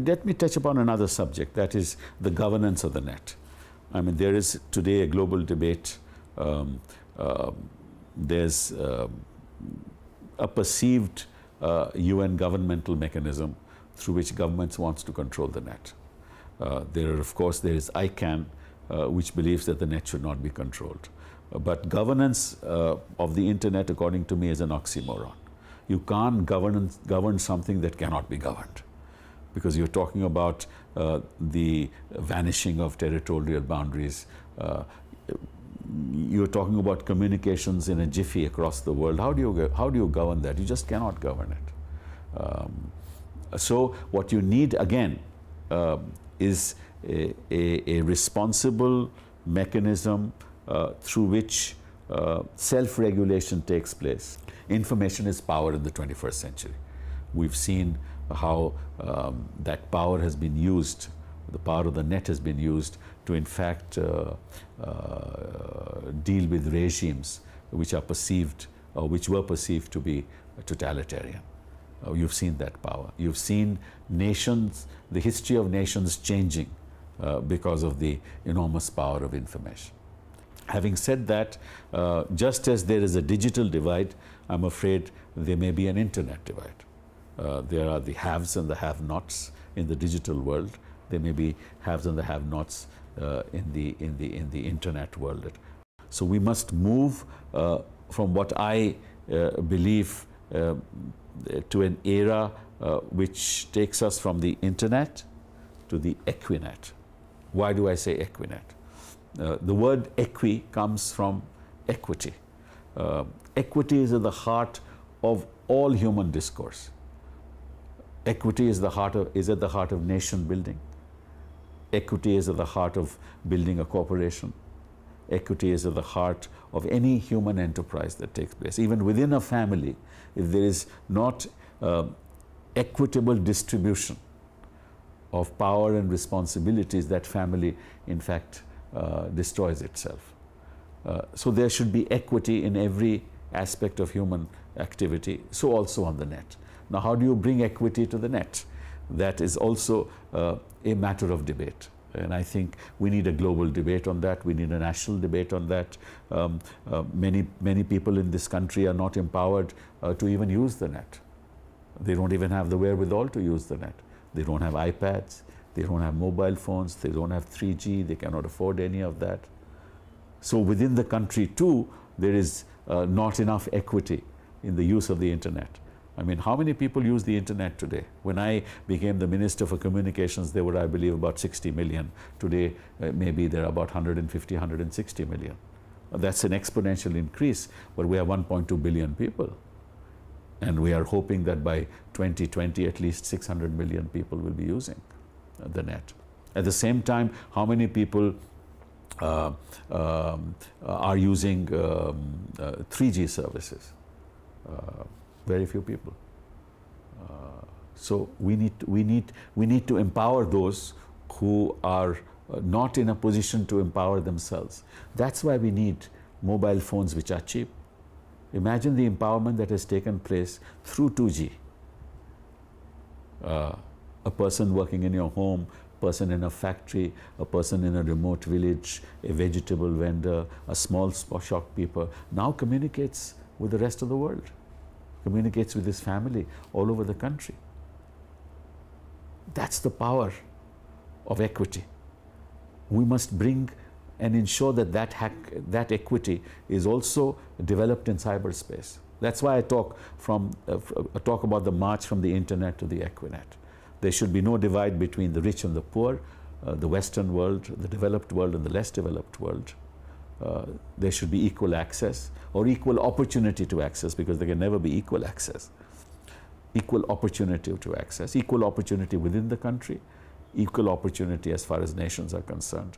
Let me touch upon another subject, that is the governance of the net. I mean, there is today a global debate. There's a perceived UN governmental mechanism through which governments wants to control the net. Of course, there is ICANN, which believes that the net should not be controlled. But governance of the internet, according to me, is an oxymoron. You can't govern something that cannot be governed, because you're talking about the vanishing of territorial boundaries. You're talking about communications in a jiffy across the world. How do you govern that? You just cannot govern it. So what you need, again, is a responsible mechanism through which self-regulation takes place. Information is power in the 21st century. We've seen how that power has been used, the power of the net has been used to in fact deal with regimes which are perceived, which were perceived to be totalitarian. You've seen that power. You've seen nations, the history of nations changing because of the enormous power of information. Having said that, just as there is a digital divide, I'm afraid there may be an internet divide. There are the haves and the have-nots in the digital world. There may be haves and the have-nots in the internet world. So we must move from what I believe to an era which takes us from the internet to the Equinet. Why do I say Equinet? The word equi comes from equity. Equity is at the heart of all human discourse. Equity is at the heart of nation building. Equity is at the heart of building a corporation. Equity is at the heart of any human enterprise that takes place. Even within a family, if there is not equitable distribution of power and responsibilities, that family, in fact, destroys itself. So there should be equity in every aspect of human activity, so also on the net. Now, how do you bring equity to the net? That is also a matter of debate. And I think we need a global debate on that. We need a national debate on that. Many people in this country are not empowered to even use the net. They don't even have the wherewithal to use the net. They don't have iPads. They don't have mobile phones. They don't have 3G. They cannot afford any of that. So within the country too, there is not enough equity in the use of the internet. I mean, how many people use the internet today? When I became the Minister for Communications, there were, I believe, about 60 million. Today, maybe there are about 150, 160 million. That's an exponential increase, but we have 1.2 billion people. And we are hoping that by 2020, at least 600 million people will be using the net. At the same time, how many people are using 3G services? Very few people. So we need to empower those who are not in a position to empower themselves. That's why we need mobile phones which are cheap. Imagine the empowerment that has taken place through 2G. A person working in your home, a person in a factory, a person in a remote village, a vegetable vendor, a small shopkeeper, now communicates with the rest of the world, communicates with his family all over the country. That's the power of equity. We must bring and ensure that that equity is also developed in cyberspace. That's why I talk about the march from the internet to the Equinet. There should be no divide between the rich and the poor, the Western world, the developed world, and the less developed world. There should be equal access or equal opportunity to access, because there can never be equal access. Equal opportunity to access, equal opportunity within the country, equal opportunity as far as nations are concerned.